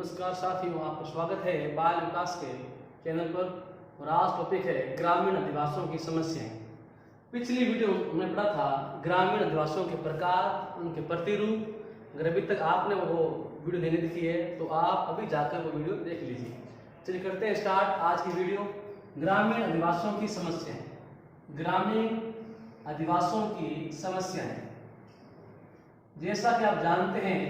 नमस्कार साथियों, आपका स्वागत है बाल विकास के चैनल पर। और आज टॉपिक है ग्रामीण अधिवासियों की समस्याएं। पिछली वीडियो में हमने पढ़ा था ग्रामीण अधिवासियों के प्रकार, उनके प्रतिरूप। अगर अभी तक आपने वो वीडियो नहीं देखी है तो आप अभी जाकर वो वीडियो देख लीजिए। चलिए करते हैं स्टार्ट आज की वीडियो। ग्रामीण अधिवासियों की समस्याएं। ग्रामीण अधिवासियों की समस्याएं, जैसा कि आप जानते हैं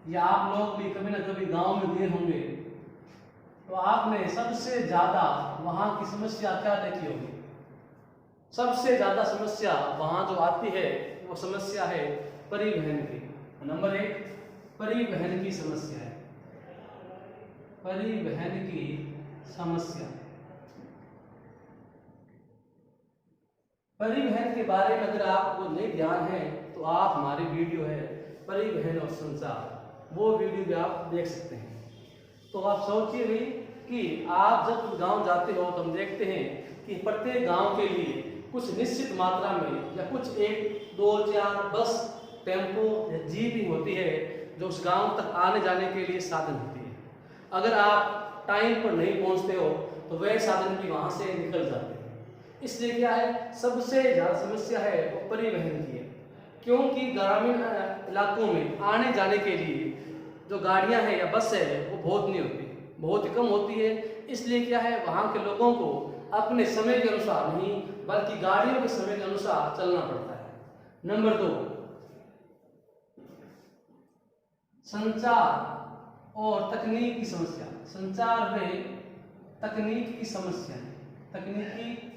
या आप लोग भी कभी ना कभी गांव में गए होंगे, तो आपने सबसे ज्यादा वहां की समस्या क्या देखी होगी? सबसे ज्यादा समस्या वहां जो आती है वो समस्या है परिवहन की। नंबर 1 परिवहन की समस्या है। परिवहन की समस्या। परिवहन के बारे में अगर आपको नहीं ध्यान है तो आप हमारी वीडियो है परिवहन और संचार, वो वीडियो भी आप देख सकते हैं। तो आप सोचिए भी कि आप जब गांव जाते हो तो हम देखते हैं कि प्रत्येक गांव के लिए कुछ निश्चित मात्रा में या कुछ 1, 2, 4 बस, टेम्पो या जीप ही होती है जो उस गांव तक आने जाने के लिए साधन होती है। अगर आप टाइम पर नहीं पहुंचते हो तो वह साधन भी वहां से निकल जाते हैं। इसलिए क्या है, सबसे ज्यादा समस्या है वो परिवहन की है, क्योंकि ग्रामीण इलाकों में आने जाने के लिए जो गाड़ियां हैं या बस है वो बहुत नहीं होती, बहुत ही कम होती है। इसलिए क्या है, वहां के लोगों को अपने समय के अनुसार नहीं बल्कि गाड़ियों के समय के अनुसार चलना पड़ता है। नंबर 2 संचार और तकनीक की समस्या। संचार में तकनीक की समस्या। तकनीकी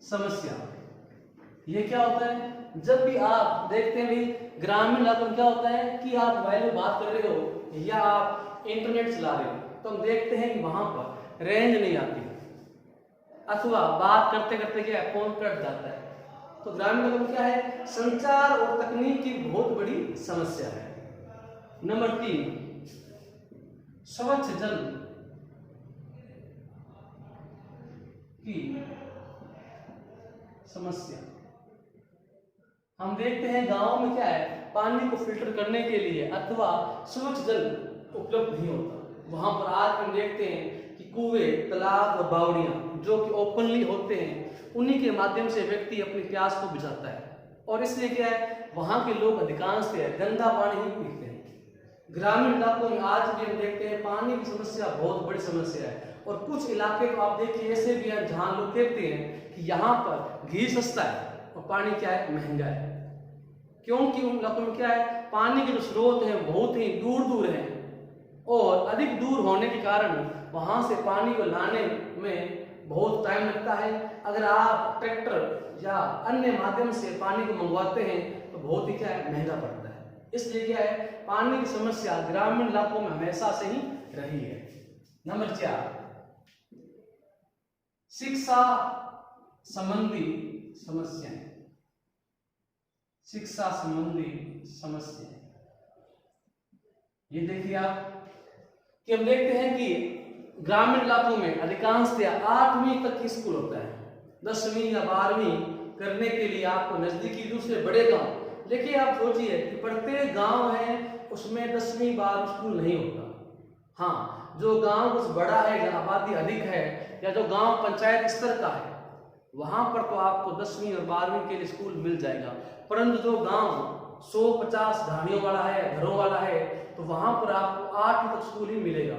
समस्या ये क्या होता है? जब भी आप देखते हैं भी ग्रामीण इलाकों में क्या होता है कि आप मोबाइल में बात कर रहे हो या आप इंटरनेट चला रहे हो तो हम देखते हैं कि वहां पर रेंज नहीं आती, अथवा बात करते करते क्या फोन कट जाता है। तो ग्रामीण इलाकों में क्या है, संचार और तकनीक की बहुत बड़ी समस्या है। नंबर 3 स्वच्छ जल की समस्या। हम देखते हैं गांव में क्या है, पानी को फिल्टर करने के लिए अथवा स्वच्छ जल उपलब्ध नहीं होता। वहां पर आज हम देखते हैं कि कुएं, तालाब और बावड़ियां जो कि ओपनली होते हैं, उन्हीं के माध्यम से व्यक्ति अपनी प्यास को बुझाता है। और इसलिए क्या है, वहां के लोग अधिकांश गंदा पानी ही पीते हैं। ग्रामीण इलाकों में आज भी हम देखते हैं पानी की समस्या बहुत बड़ी समस्या है। और कुछ इलाके तो आप देखिए ऐसे भी हैं जहां लोग कहते हैं कि यहाँ पर घी सस्ता है और पानी क्या है, महंगा है। क्योंकि उन इलाकों में क्या है, पानी के जो स्रोत हैं बहुत ही दूर दूर हैं और अधिक दूर होने के कारण वहां से पानी को लाने में बहुत टाइम लगता है। अगर आप ट्रैक्टर या अन्य माध्यम से पानी को मंगवाते हैं तो बहुत ही क्या है, महंगा पड़ता है। इसलिए क्या है, पानी की समस्या ग्रामीण इलाकों में हमेशा से ही रही है। नंबर 4 शिक्षा संबंधी समस्याएं। शिक्षा संबंधी समस्याएं ये देखिए आप कि हम देखते हैं कि ग्रामीण इलाकों में अधिकांशतया 8वीं तक की स्कूल होता है। 10वीं या 12वीं करने के लिए आपको नजदीकी दूसरे बड़े गांव, देखिए आप सोचिए कि प्रत्येक गांव है उसमें 10वीं 12वीं स्कूल नहीं होता। हाँ, जो गांव कुछ बड़ा है, जहां आबादी अधिक है या जो गांव पंचायत स्तर का है, वहां पर तो आपको 10वीं और 12वीं के लिए स्कूल मिल जाएगा। परंतु जो गांव 100-50 ढाणियों वाला है, घरों वाला है, तो वहां पर आपको 8वीं तक स्कूल ही मिलेगा।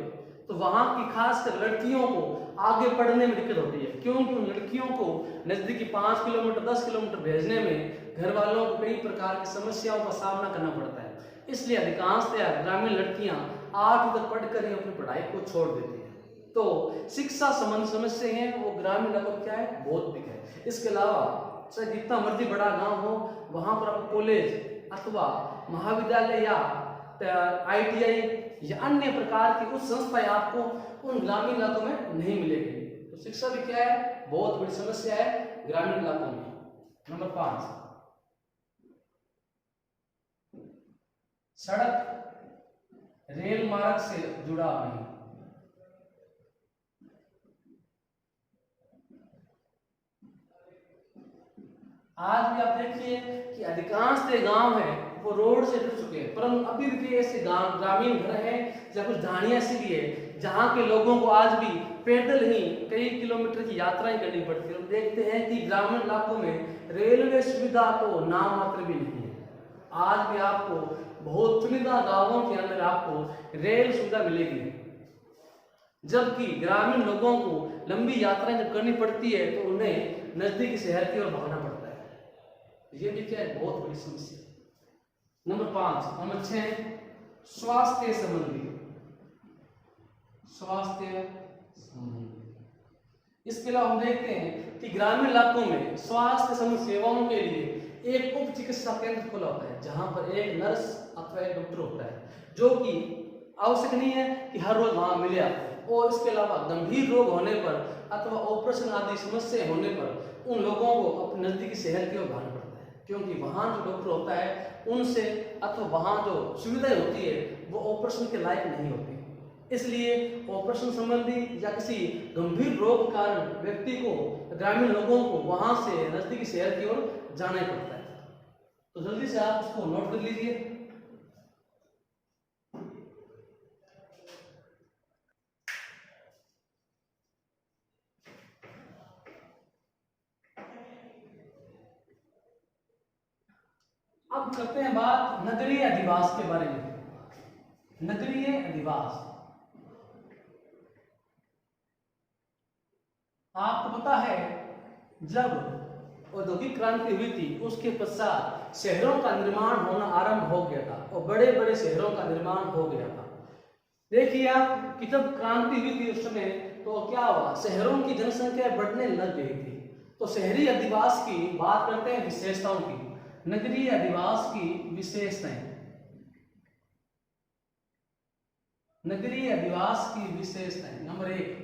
तो वहां की खासकर लड़कियों को आगे पढ़ने में दिक्कत होती है, क्योंकि उन लड़कियों को नजदीकी 5 किलोमीटर 10 किलोमीटर भेजने में घर वालों को कई प्रकार की समस्याओं का सामना करना पड़ता है। इसलिए अधिकांशतया ग्रामीण लड़कियां 8वीं तक पढ़कर ही अपनी पढ़ाई को छोड़ देती है। तो शिक्षा संबंधी समस्या है वो ग्रामीण इलाकों में क्या है, बहुत अधिक है। इसके अलावा चाहे जितना मर्जी बड़ा गांव हो, वहां पर आपको कॉलेज अथवा महाविद्यालय या ITI या अन्य प्रकार की उच्च संस्थाएं आपको उन ग्रामीण इलाकों में नहीं मिलेगी। तो शिक्षा भी क्या है, बहुत बड़ी समस्या है ग्रामीण इलाकों में। नंबर 5 सड़क रेल मार्ग से जुड़ा नहीं। आज भी आप देखिए कि अधिकांश गांव है वो रोड से जुड़ चुके हैं, परंतु अभी भी ऐसे ग्रामीण घर हैं या कुछ ढाणियां ऐसी भी है जहाँ के लोगों को आज भी पैदल ही कई किलोमीटर की यात्राएं करनी पड़ती है। हम देखते हैं कि ग्रामीण इलाकों में रेलवे सुविधा तो नाम मात्र भी नहीं है। आज भी आपको बहुत चुनिंदा गांवों के अंदर आपको रेल सुविधा मिलेगी, जबकि ग्रामीण लोगों को लंबी यात्राएं जब करनी पड़ती है तो उन्हें नजदीकी शहर की ओर भागना पड़ता है। ये भी क्या है, बहुत बड़ी समस्या। नंबर 5, नंबर 6, स्वास्थ्य संबंधी। स्वास्थ्य संबंधी, इसके अलावा हम देखते हैं कि ग्रामीण इलाकों में स्वास्थ्य संबंधी सेवाओं के लिए एक उप चिकित्सा केंद्र खुला होता है, जहां पर एक नर्स अथवा एक डॉक्टर होता है, जो कि आवश्यक नहीं है कि हर रोज वहां मिले आपको। और इसके अलावा गंभीर रोग होने पर अथवा ऑपरेशन आदि समस्या होने पर उन लोगों को अपने नजदीकी शहर की ओर भागना पड़ता है, क्योंकि वहां जो डॉक्टर होता है उनसे अथवा वहां जो सुविधाएं होती है वो ऑपरेशन के लायक नहीं होती। इसलिए ऑपरेशन संबंधी या किसी गंभीर रोग के कारण व्यक्ति को, ग्रामीण लोगों को वहां से नजदीकी शहर की ओर जाना ही पड़ता है। तो जल्दी से आप उसको नोट कर लीजिए। अब करते हैं बात नगरीय अधिवास के बारे में। नगरीय अधिवास, आपको पता है जब औद्योगिक क्रांति हुई थी उसके पश्चात शहरों का निर्माण होना आरंभ हो गया था और बड़े बड़े शहरों का निर्माण हो गया था। देखिए आप कि जब क्रांति हुई थी उस समय तो क्या हुआ, शहरों की जनसंख्या बढ़ने लग गई थी। तो शहरी अधिवास की बात करते हैं विशेषताओं की। नगरीय अधिवास की विशेषताएं, नगरीय अधिवास की विशेषताएं। नंबर 1,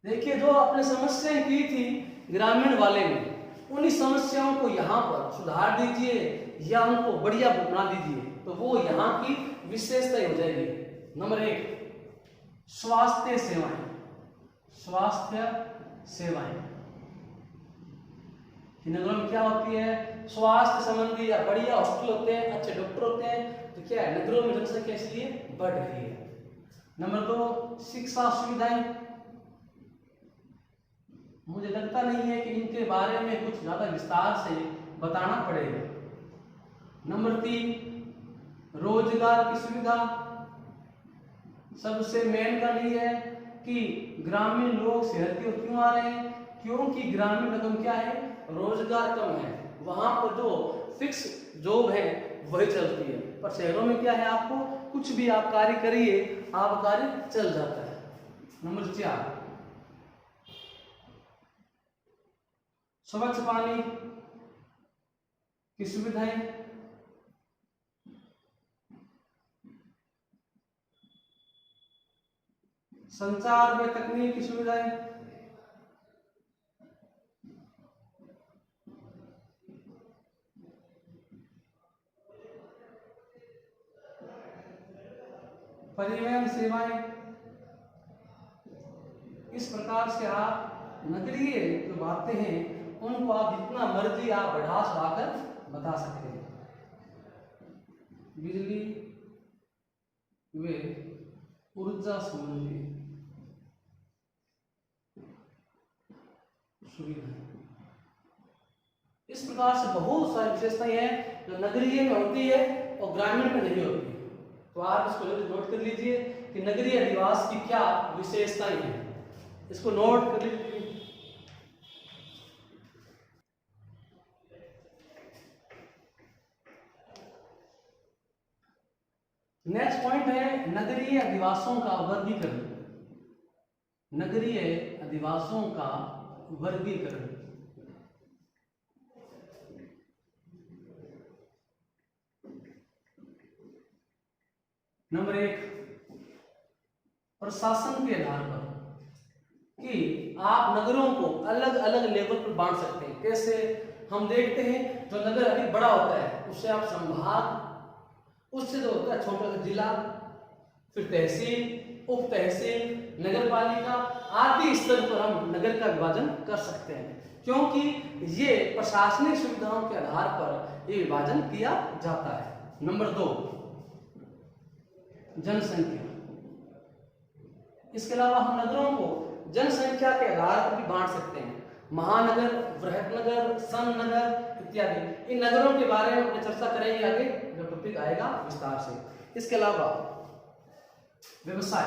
देखिए जो आपने समस्याएं की थी ग्रामीण वाले में, उन्हीं समस्याओं को यहाँ पर सुधार दीजिए या उनको बढ़िया बना दीजिए तो वो यहाँ की विशेषताएं हो जाएगी। नंबर 1, स्वास्थ्य सेवाएं। स्वास्थ्य सेवाएं नगरों में क्या होती है, स्वास्थ्य संबंधी या बढ़िया हॉस्पिटल होते हैं, अच्छे डॉक्टर होते हैं, तो क्या है नगरों में जनसंख्या इसलिए बढ़ रही है। नंबर 2, शिक्षा सुविधाएं। मुझे लगता नहीं है कि इनके बारे में कुछ ज्यादा विस्तार से बताना पड़ेगा। नंबर 3, रोजगार की सुविधा। सबसे मेन का ये है कि ग्रामीण लोग शहर की ओर क्यों आ रहे हैं, क्योंकि ग्रामीण लोगों क्या है, रोजगार कम है, वहां पर जो फिक्स जॉब है वही चलती है। पर शहरों में क्या है, आपको कुछ भी आप कार्य करिए आप कार्य चल जाता है। नंबर 4, स्वच्छ पानी की सुविधाएं। संचार व तकनीक की सुविधाएं। परिवहन सेवाएं। इस प्रकार से आप नगरीय जो बातें हैं उनको आप जितना मर्जी आप बढ़ा चढ़ाकर बता सकते हैं। बिजली व ऊर्जा संबंधी सुविधा। इस प्रकार से बहुत सारी विशेषताएं हैं जो नगरीय में होती है और ग्रामीण में नहीं होती। तो आप इसको नोट कर लीजिए कि नगरीय अधिवास की क्या विशेषताएं हैं, इसको नोट कर लीजिए। नेक्स्ट पॉइंट है नगरीय अधिवासों का वर्गीकरण। नगरीय अधिवासों का वर्गीकरण। नंबर 1, प्रशासन के आधार पर कि आप नगरों को अलग अलग लेवल पर बांट सकते हैं। कैसे, हम देखते हैं जो नगर अधिक बड़ा होता है उससे आप संभाग, उससे जो होता है छोटा सा जिला, फिर तहसील, उप तहसील, नगर पालिका, आदि स्तर पर हम नगर का विभाजन कर सकते हैं, क्योंकि ये प्रशासनिक सुविधाओं के आधार पर ये विभाजन किया जाता है। नंबर 2, जनसंख्या। इसके अलावा हम नगरों को जनसंख्या के आधार पर भी बांट सकते हैं, महानगर, बृहत सन नगर इत्यादि। इन नगरों के बारे में अपनी चर्चा करेंगे आगे जब टॉपिक आएगा विस्तार से। इसके अलावा व्यवसाय।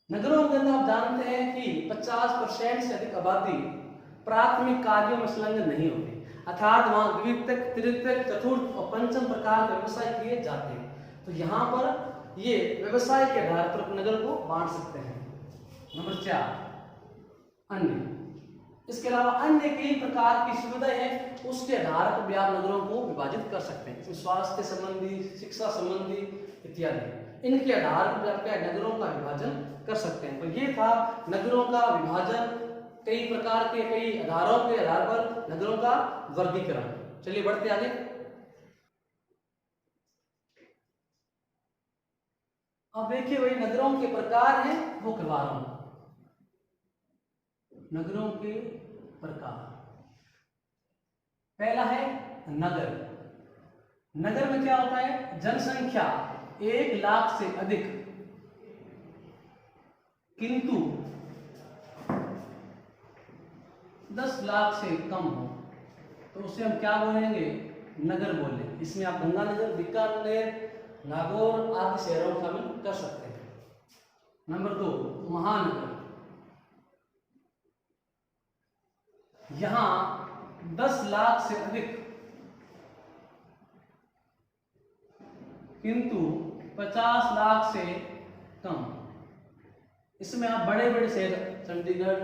नगरों के अंदर आप जानते हैं कि 50% से अधिक आबादी प्राथमिक कार्यों में संलग्न नहीं होती, अर्थात वहां द्वितीयक, तृतीयक, चतुर्थ और पंचम प्रकार के व्यवसाय किए जाते हैं। तो यहाँ पर ये व्यवसाय के आधार पर नगर को बांट सकते हैं। नंबर 4, अन्य। इसके अलावा अन्य कई प्रकार की सुविधाएं हैं, उसके आधार पर भी आप नगरों को विभाजित कर सकते हैं, स्वास्थ्य संबंधी, शिक्षा संबंधी इत्यादि। इनके आधार पर आप क्या नगरों का विभाजन कर सकते हैं। तो ये था नगरों का विभाजन, कई प्रकार के, कई आधारों के आधार पर नगरों का वर्गीकरण। चलिए बढ़ते आगे। अब देखिए भाई, नगरों के प्रकार हैं वो करवा रहा हूं। नगरों के प्रकार, पहला है नगर। नगर में क्या होता है? जनसंख्या 1 लाख से अधिक किंतु 10 लाख से कम हो तो उसे हम क्या बोलेंगे? नगर बोलेंगे। इसमें आप गंगानगर, बीकानेर, नागौर आदि शहरों को शामिल कर सकते हैं। नंबर 2, महानगर। यहां 10 लाख से अधिक किंतु 50 लाख से कम। इसमें आप बड़े बड़े शहर चंडीगढ़,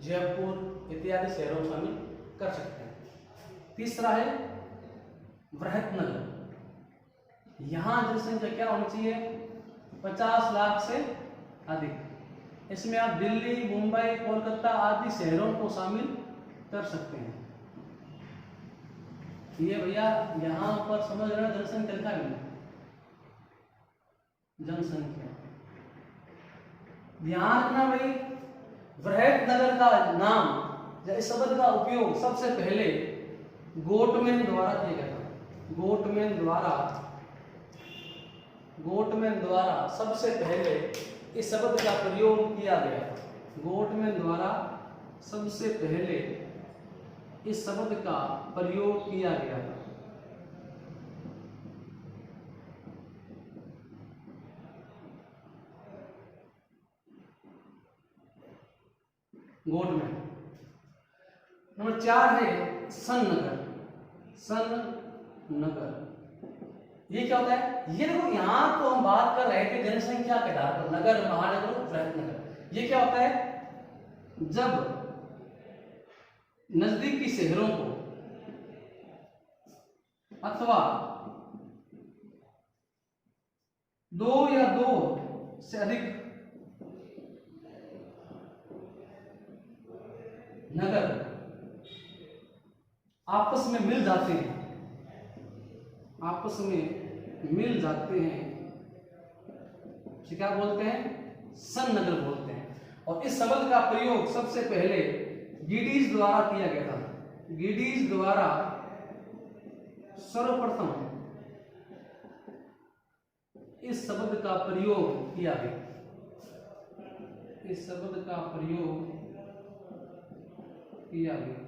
जयपुर इत्यादि शहरों को शामिल कर सकते हैं। तीसरा है बृहत नगर। यहां जनसंख्या क्या होनी चाहिए? 50 लाख से अधिक। इसमें आप दिल्ली, मुंबई, कोलकाता आदि शहरों को शामिल कर सकते हैं। ये भैया यहां पर समझ रहे हैं जनसंख्या लिखा है, जनसंख्या। ध्यान रखना भाई, बृहत नगर का नाम या इस शब्द का उपयोग सबसे पहले गोटमैन द्वारा किया गया था। गोटमैन द्वारा सबसे पहले इस शब्द का प्रयोग किया गया। गोटमैन द्वारा सबसे पहले इस शब्द का प्रयोग किया गया था। गोटमैन। नंबर 4 है सन नगर। सन नगर ये क्या होता है? ये देखो, यहां तो हम बात कर रहे थे जनसंख्या के आधार पर, नगर, महानगर, बृहत नगर। ये क्या होता है? जब नजदीकी शहरों को अथवा 2 या 2 से अधिक नगर आपस में मिल जाते हैं, इसे क्या बोलते हैं? सन नगर बोलते हैं। और इस शब्द का प्रयोग सबसे पहले गिडीज द्वारा किया गया था। गिडीज द्वारा सर्वप्रथम इस शब्द का प्रयोग किया गया। इस शब्द का प्रयोग किया गया।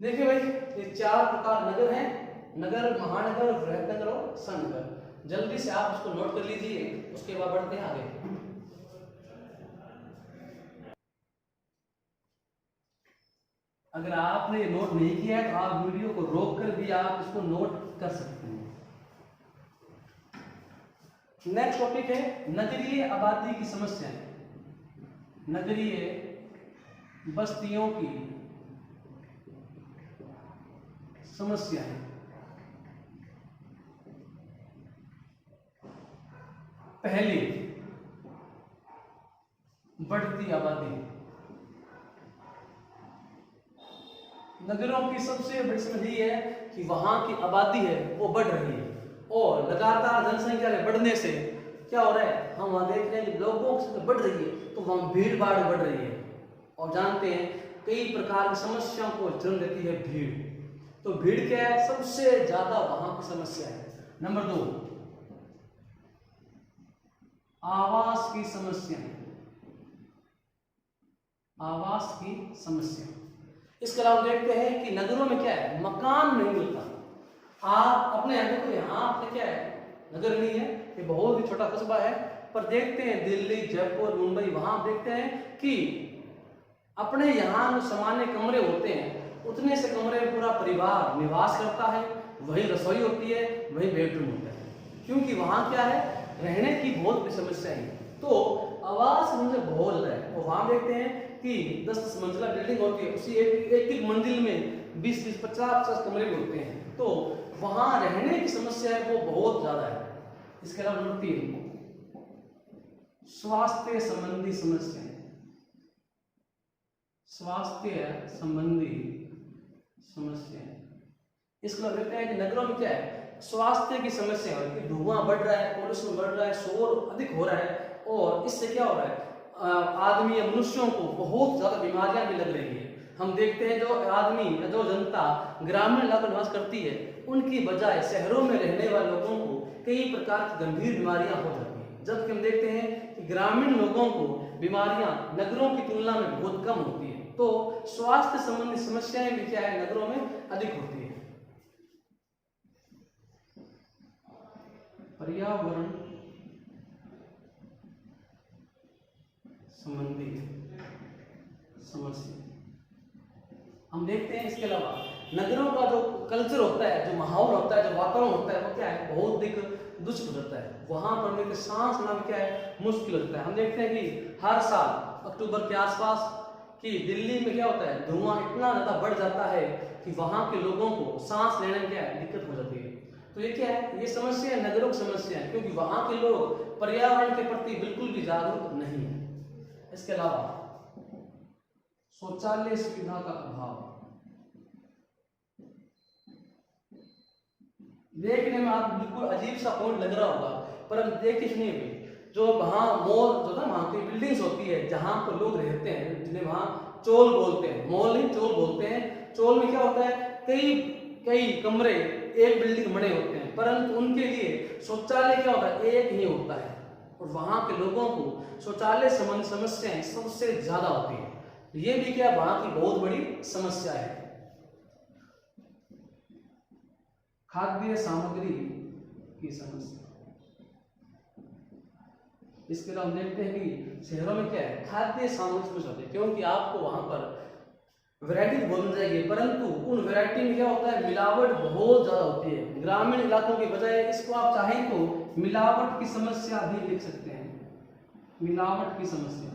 देखिए भाई, ये 4 प्रकार नगर हैं: नगर, महानगर, बृहत नगर और सन नगर। जल्दी से आप उसको नोट कर लीजिए, उसके बाद बढ़ते हैं आगे। अगर आपने नोट नहीं किया है तो आप वीडियो को रोक कर भी आप इसको नोट कर सकते हैं। नेक्स्ट टॉपिक है नगरीय आबादी की समस्या। नगरीय बस्तियों की समस्या है। पहली, बढ़ती आबादी। नगरों की सबसे बड़ी समस्या ये है कि वहां की आबादी है वो बढ़ रही है। और लगातार जनसंख्या के बढ़ने से क्या हो रहा है, हम वहां देख रहे हैं कि लोगों की संख्या बढ़ रही है तो वहां भीड़ भाड़ बढ़ रही है। और जानते हैं कई प्रकार की समस्याओं को जन्म देती है भीड़। तो भीड़ क्या है, सबसे ज्यादा वहां की समस्या है। नंबर 2, आवास की समस्या। आवास की समस्या। इसके अलावा देखते हैं कि नगरों में क्या है, मकान नहीं मिलता। आप अपने यहाँ देखो, यहाँ आपने क्या है, नगर नहीं है, ये बहुत ही छोटा कस्बा है, पर देखते हैं दिल्ली, जयपुर, मुंबई, वहां देखते हैं कि अपने यहाँ जो सामान्य कमरे होते हैं उतने से कमरे में पूरा परिवार निवास करता है, वही रसोई होती है, वही बेडरूम होता है, क्योंकि वहां क्या है, रहने की बहुत बड़ी समस्या है। तो आवास मुझे बहुत ज्यादा है। और वहां देखते हैं कि 10 मंजिला बिल्डिंग होती है, उसी एक मंजिल में 20-20, 50-50 कमरे भी होते हैं। तो वहां रहने की समस्या है वो बहुत ज्यादा है। इसके अलावा नंबर 3, स्वास्थ्य संबंधी समस्या। स्वास्थ्य संबंधी समस्या। इसके अलावा देखते हैं कि नगरों में क्या है, स्वास्थ्य की समस्या है कि धुआं बढ़ रहा है, पॉल्यूशन बढ़ रहा है, शोर अधिक हो रहा है, और इससे क्या हो रहा है, आदमी या मनुष्यों को बहुत ज्यादा बीमारियां भी लग रही है। हम देखते हैं जो आदमी या जो जनता ग्रामीण इलाकों में निवास करती है, उनकी बजाय शहरों में रहने वाले लोगों को कई प्रकार की गंभीर बीमारियां हो जाती हैं, जबकि हम देखते हैं कि ग्रामीण लोगों को बीमारियां नगरों की तुलना में बहुत कम होती है। तो स्वास्थ्य संबंधी समस्याएं भी क्या है, नगरों में अधिक होती है। पर्यावरण संबंधी समस्या हम देखते हैं। इसके अलावा नगरों का जो कल्चर होता है, जो माहौल होता है, जो वातावरण होता है, वो क्या है, बहुत अधिक दूषित हो जाता है। वहां पर में सांस लेना भी क्या है, मुश्किल होता है। हम देखते हैं कि हर साल अक्टूबर के आसपास कि दिल्ली में क्या होता है, धुआं इतना ज्यादा बढ़ जाता है कि वहां के लोगों को सांस लेने में क्या है, दिक्कत हो जाती है। तो ये क्या है, ये समस्या है, नगरों की समस्या है, क्योंकि वहां के लोग पर्यावरण के प्रति बिल्कुल भी जागरूक नहीं है। इसके अलावा शौचालय सुविधा का अभाव। देखने में आप बिल्कुल अजीब सा पॉइंट लग रहा होगा, पर हम देखिए सुनिए भी, जो वहां मॉल जो ना, वहां की बिल्डिंग्स होती है जहां पर लोग रहते हैं, जिन्हें वहां चोल बोलते हैं, मॉल नहीं चोल बोलते हैं। चोल में क्या होता है, कई कई कमरे एक बिल्डिंग बने होते हैं, परंतु उनके लिए शौचालय क्या होता है, एक ही होता है। और वहां के लोगों को शौचालय संबंधी समस्याएं सबसे ज्यादा होती है। ये भी क्या वहां की बहुत बड़ी समस्या है। खाद्य सामग्री की समस्या। इसके अलावा हम देखते हैं कि शहरों में क्या है, खाद्य सामग्री समस्या होती है, क्योंकि आपको वहां पर वैरायटी बहुत मिल जाएगी, परंतु उन वैरायटी में क्या होता है, मिलावट बहुत ज्यादा होती है। ग्रामीण इलाकों के बजाय इसको आप चाहें तो मिलावट की समस्या भी लिख सकते हैं। मिलावट की समस्या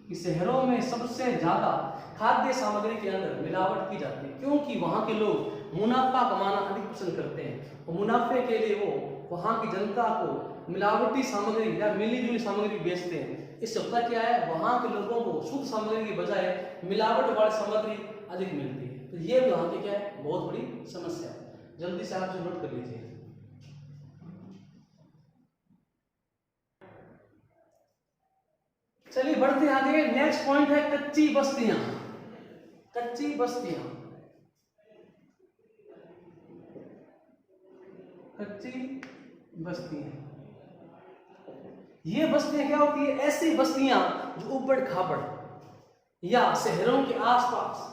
कि शहरों में सबसे ज्यादा खाद्य सामग्री के अंदर मिलावट की जाती है, क्योंकि वहां के लोग मुनाफा कमाना अधिक पसंद करते हैं, और मुनाफे के लिए वो वहां की जनता को मिलावटी सामग्री या मिली जुली सामग्री बेचते हैं। इससे होता क्या है, वहां के लोगों को शुद्ध सामग्री की बजाय मिलावट वाली सामग्री अधिक मिलती है। तो ये वहां की क्या है, बहुत बड़ी समस्या है। जल्दी से आप नोट कर लीजिए। चलिए बढ़ते आगे। नेक्स्ट पॉइंट है कच्ची बस्तियां। कच्ची बस्तियां, कच्ची बस्तियां, ये बस्तियां क्या होती है, ऐसी बस्तियां जो ऊबड़ खाबड़ या शहरों के आसपास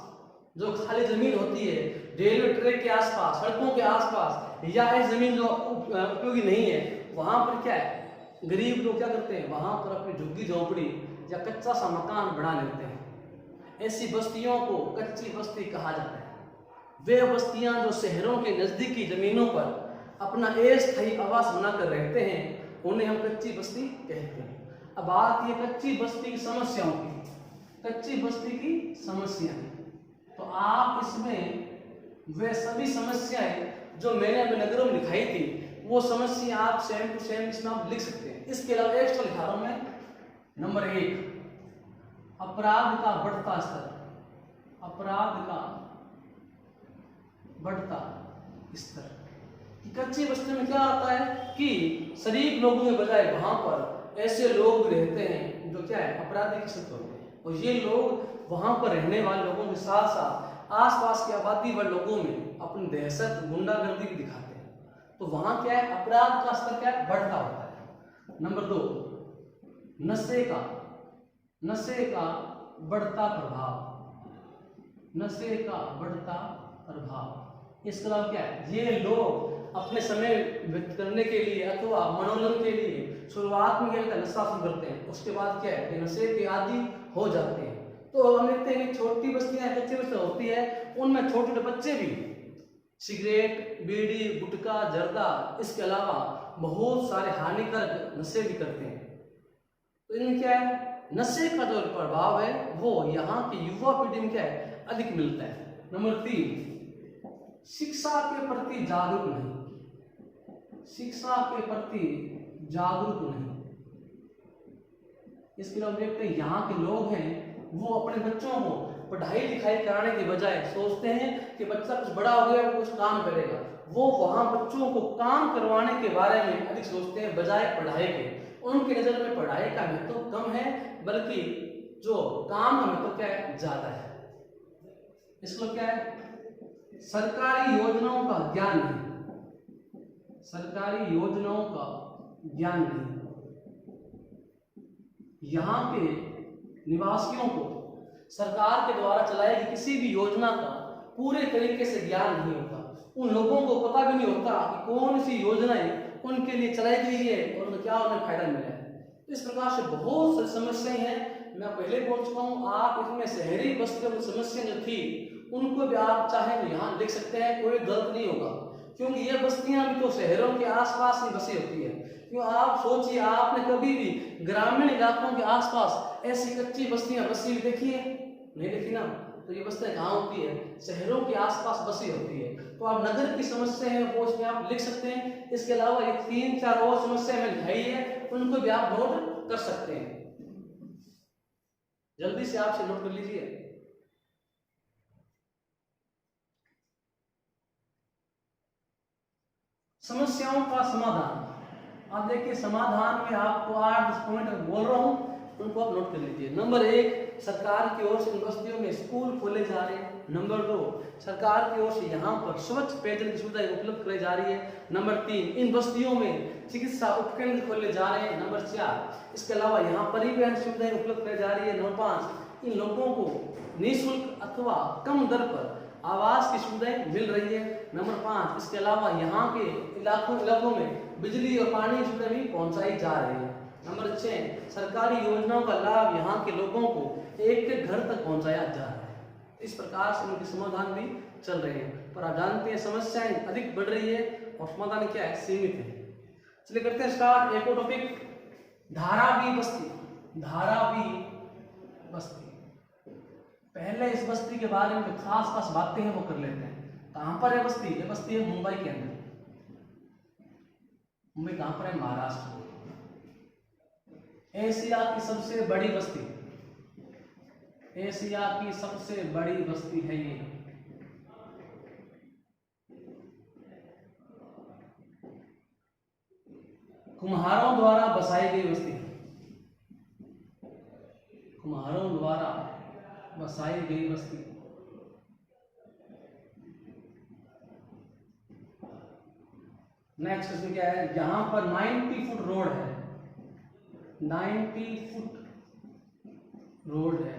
जो खाली जमीन होती है, रेलवे ट्रैक के आसपास, सड़कों के आसपास, या ऐसी जमीन जो उपयोगी नहीं है, वहां पर क्या है, गरीब लोग क्या करते हैं, वहां पर अपनी झुग्गी झोंपड़ी या कच्चा सा मकान बना लेते हैं। ऐसी बस्तियों को कच्ची बस्ती कहा जाता है। वे बस्तियां जो शहरों के नजदीकी जमीनों पर अपना अस्थायी आवास बनाकर रहते हैं, उन्हें हम कच्ची बस्ती कहते हैं। अब बात ये कच्ची बस्ती की समस्याओं की, कच्ची बस्ती की समस्याएं, तो आप इसमें वे सभी समस्याएं जो मैंने अभी नगरों में लिखाई थी, वो समस्या आप सेम टू सेम इसमें आप लिख सकते हैं। इसके अलावा एक्स्ट्रा लिखा रहा हूं मैं। नंबर 1, अपराध का बढ़ता स्तर। अपराध का बढ़ता स्तर, कि कच्ची बस्ती में क्या आता है कि शरीफ लोगों के बजाय वहां पर ऐसे लोग भी रहते हैं जो क्या है अपराधी किस्म होते हैं, और ये लोग वहां पर रहने वाले लोगों के साथ साथ आसपास की आबादी वाले लोगों में अपनी दहशत गुंडागर्दी भी दिखाते हैं। तो वहां क्या है अपराध का स्तर क्या है बढ़ता होता है। नंबर 2, नशे का बढ़ता प्रभाव, नशे का बढ़ता प्रभाव। इसके अलावा क्या है ये लोग अपने समय व्यतीत करने के लिए अथवा मनोरंजन के लिए शुरुआत में क्या होता है नशा शुरू करते हैं, उसके बाद क्या है ये नशे के आदी हो जाते हैं। तो हम देखते हैं कि छोटी बस्तियां कच्ची बस्तियां होती है, उनमें छोटे छोटे बच्चे भी सिगरेट, बीड़ी, गुटखा, जर्दा, इसके अलावा बहुत सारे हानिकारक नशे भी करते हैं। तो इनमें क्या है नशे का जो प्रभाव है वो यहाँ की युवा पीढ़ी में क्या है अधिक मिलता है। नंबर 3, शिक्षा के प्रति जागरूक नहीं, शिक्षा के प्रति जागरूक नहीं। इसके लिए हम देखते हैं यहाँ के लोग हैं वो अपने बच्चों को पढ़ाई लिखाई कराने के बजाय सोचते हैं कि बच्चा कुछ बड़ा हो गया कुछ काम करेगा, वो वहां बच्चों को काम करवाने के बारे में अधिक सोचते हैं बजाय पढ़ाई के। उनकी नजर में पढ़ाई का महत्व कम है बल्कि जो काम का महत्व क्या है ज्यादा है। इसको क्या है सरकारी योजनाओं का ज्ञान नहीं, सरकारी योजनाओं का ज्ञान नहीं। यहाँ के निवासियों को सरकार के द्वारा चलाई गई किसी भी योजना का पूरे तरीके से ज्ञान नहीं होता। उन लोगों को पता भी नहीं होता कि कौन सी योजनाएं उनके लिए चलाई गई है और क्या उन्हें फायदा मिला है। इस प्रकार से बहुत सारी समस्याएं हैं, मैं पहले बोल चुका हूँ। आप इसमें शहरी बस्तियों की समस्या जो थी उनको भी आप चाहे तो यहाँ लिख सकते हैं, कोई गलत नहीं होगा, क्योंकि ये बस्तियां भी तो शहरों के आसपास ही बसी होती है। क्यों आप सोचिए आपने कभी भी ग्रामीण इलाकों के आसपास ऐसी कच्ची बस्तियां बसी हुई देखी है? नहीं देखी ना। तो ये बस्तियां कहाँ होती है? शहरों के आसपास बसी होती है। तो आप नगर की समस्या है वो इसमें आप लिख सकते हैं। इसके अलावा ये 3-4 और समस्या मैंने लिखाई है, उनको भी आप नोट कर सकते हैं। जल्दी से आपसे नोट कर लीजिए। समस्याओं का समाधान। आप देखिए समाधान में आपको 8-10 पॉइंट बोल रहा हूं, उनको आप नोट कर लीजिए। नंबर 1, सरकार की ओर से इन बस्तियों में स्कूल खोले जा रहे हैं। नंबर 2, सरकार की ओर से यहाँ पर स्वच्छ पेयजल की सुविधाएं उपलब्ध कराई जा रही है। नंबर 3, इन बस्तियों में चिकित्सा उपकेंद्र खोले जा रहे हैं। नंबर 4, इसके अलावा यहाँ परिवहन सुविधाएं उपलब्ध कराई जा रही है। नंबर 5, इन लोगों को निःशुल्क अथवा कम दर पर आवास की सुविधाएं मिल रही है। नंबर 5, इसके अलावा यहाँ के इलाकों में बिजली और पानी की सुविधा भी पहुंचाई जा रही है। नंबर 6, सरकारी योजनाओं का लाभ यहाँ के लोगों को एक घर तक पहुंचाया जा रहा है। इस प्रकार से उनके समाधान भी चल रहे हैं। पर आप जानते हैं समस्याएं अधिक बढ़ रही है और समाधान क्या है सीमित है। चलिए करते हैं स्टार्ट। एक और टॉपिक, धारावी बस्ती। धारावी बस्ती, पहले इस बस्ती के बारे में जो खास बातें हैं वो कर लेते हैं। कहां पर है बस्ती? ये बस्ती है मुंबई के अंदर। मुंबई कहां पर है? महाराष्ट्र। एशिया की सबसे बड़ी बस्ती, एशिया की सबसे बड़ी बस्ती है ये। कुम्हारों द्वारा बसाई गई बस्ती, कुम्हारों द्वारा बसाई गई बस्ती। नेक्स्ट इसमें क्या है? यहां पर 90 फुट रोड है, 90 फुट रोड है।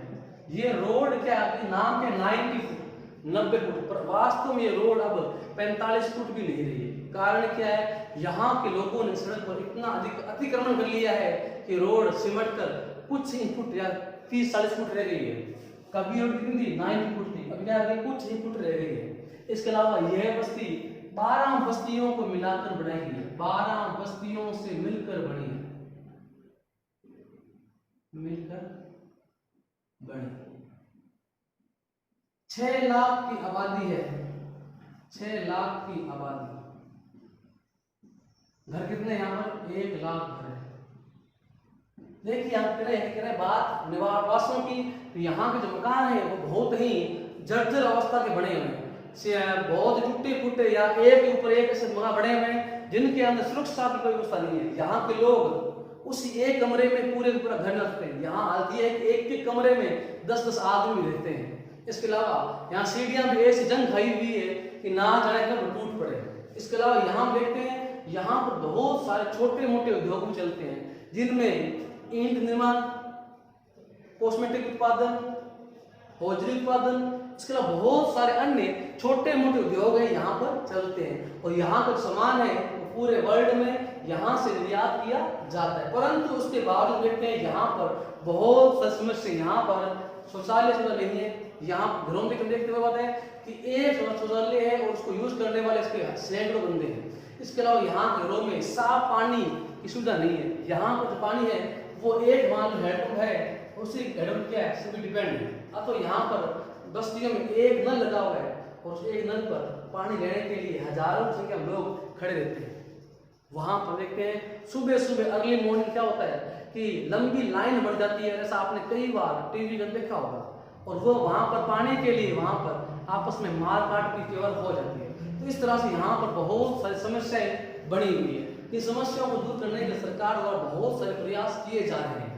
ये रोड क्या है? नाम के 90 फुट 90 फुट, पर वास्तव में ये रोड अब 45 फुट भी नहीं रही है। कारण क्या है? यहाँ के लोगों ने सड़क पर इतना अधिक अतिक्रमण कर लिया है कि रोड सिमट कर कुछ ही फुट या 30-40 फुट रह गई है। कभी रोड कितनी थी? 90 फुट थी, अब क्या कुछ ही फुट रह गई है। इसके अलावा यह बस्ती 12 बस्तियों को मिलाकर बनाई गई है, 12 बस्तियों से मिलकर बनी है, मिलकर बनी। 6 लाख की आबादी है, 6 लाख की आबादी। घर कितने यहाँ पर? 1 लाख घर है। देखिए आप करें बात निवासों की, तो यहाँ के जो मकान है वो बहुत ही जर्जर अवस्था के बने हुए हैं। बहुत टूटे फूटे या एक के ऊपर एक ऐसे मकान बने हुए हैं जिनके अंदर सुरक्षा की कोई व्यवस्था नहीं है। यहाँ के लोग उसी एक कमरे में पूरे पूरा घर रखते हैं। यहाँ हालत है कि एक एक कमरे में 10-10 आदमी रहते हैं। इसके अलावा यहाँ सीढ़ियां भी ऐसी जंग खाई हुई है कि ना जाने कब टूट पड़े। इसके अलावा यहाँ हम देखते हैं यहाँ पर बहुत सारे छोटे मोटे उद्योग भी चलते हैं जिनमें ईंट निर्माण, कॉस्मेटिक उत्पादन, हौजरी उत्पादन, इसके अलावा बहुत सारे अन्य छोटे मोटे उद्योग है यहाँ पर चलते हैं। और यहाँ का सामान है वो पूरे वर्ल्ड में यहाँ से निर्यात किया जाता है। परंतु उसके बावजूद देखते हैं यहाँ पर बहुत सारी समस्या, यहाँ पर शौचालय नहीं है। यहाँ घरों में देखते हुए बात है कि एक शौचालय है और उसको यूज करने वाले इसके सैकड़ों बंदे हैं। इसके अलावा यहाँ घरों में साफ पानी की सुविधा नहीं है। यहाँ पर जो पानी है वो एक मान लो हैंडपंप है, उसी हैंडपंप क्या है सभी डिपेंड है। तो यहाँ पर बस्तियों में एक नल लगा हुआ है और उस एक नल पर पानी लेने के लिए हजारों संख्या में लोग खड़े रहते हैं। वहां पर देखते हैं सुबह सुबह अर्ली मॉर्निंग क्या होता है कि लंबी लाइन बढ़ जाती है। ऐसा आपने कई बार टीवी में देखा होगा। और वो वहां पर पानी के लिए वहां पर आपस में मार काट की केवल हो जाती है। तो इस तरह से यहाँ पर बहुत सारी समस्याएं बनी हुई है। इन समस्याओं को दूर करने के लिए सरकार द्वारा बहुत सारे प्रयास किए जा रहे हैं।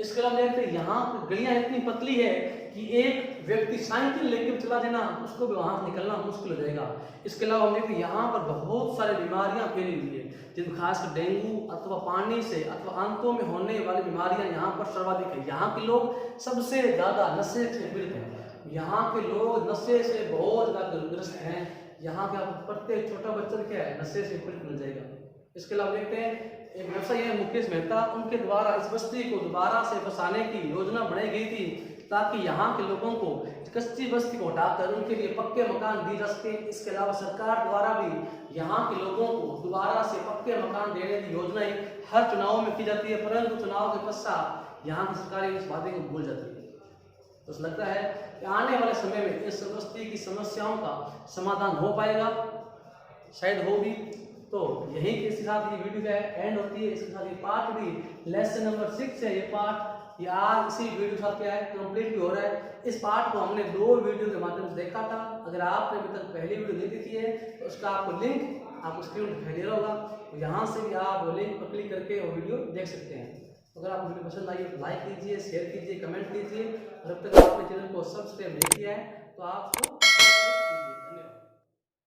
इसके अलावा देखते हैं यहाँ पर गलियां इतनी पतली है कि एक व्यक्ति साइकिल लेकर चला देना उसको भी वहां से निकलना मुश्किल हो जाएगा। इसके अलावा हम देखते हैं यहाँ पर बहुत सारी बीमारियां फैली हुई है जिनमें खासकर डेंगू अथवा पानी से अथवा आंतों में होने वाली बीमारियां यहाँ पर सर्वाधिक है। यहाँ के लोग सबसे ज्यादा नशे से पीड़ित हैं। यहाँ के लोग नशे से बहुत ज्यादा ग्रस्त हैं। यहाँ के प्रत्येक छोटा बच्चा क्या है नशे से पीड़ित मिल जाएगा। इसके अलावा देखते हैं एक व्यवसायी है मुकेश मेहता, उनके द्वारा इस बस्ती को दोबारा से बसाने की योजना बनाई गई थी ताकि यहाँ के लोगों को कच्ची बस्ती को हटाकर उनके लिए पक्के मकान दिए जा सके। इसके अलावा सरकार द्वारा भी यहाँ के लोगों को दोबारा से पक्के मकान देने की योजनाएं हर चुनाव में की जाती है, परंतु चुनाव के पश्चात यहाँ की सरकार इस वादे को भूल जाती है। तो लगता है कि आने वाले समय में इस बस्ती की समस्याओं का समाधान हो पाएगा, शायद हो भी। तो यही के साथ ये वीडियो का एंड होती है। इसके साथ ये पार्ट भी लेसन नंबर 6 है। ये पार्ट ये आज इसी वीडियो के साथ क्या है कंप्लीट भी हो रहा है। इस पार्ट को हमने 2 वीडियो के माध्यम से देखा था। अगर आपने अभी तक पहली वीडियो नहीं देखी है तो उसका आपको लिंक आपको स्क्रीन पर दिखाई दे रहा होगा। तो यहाँ से भी आप वो लिंक पर क्लिक करके वो वीडियो देख सकते हैं। अगर आपको वीडियो पसंद आई तो लाइक कीजिए, शेयर कीजिए, कमेंट कीजिए। और अब तक आपने चैनल को सब्सक्राइब नहीं किया है तो आपको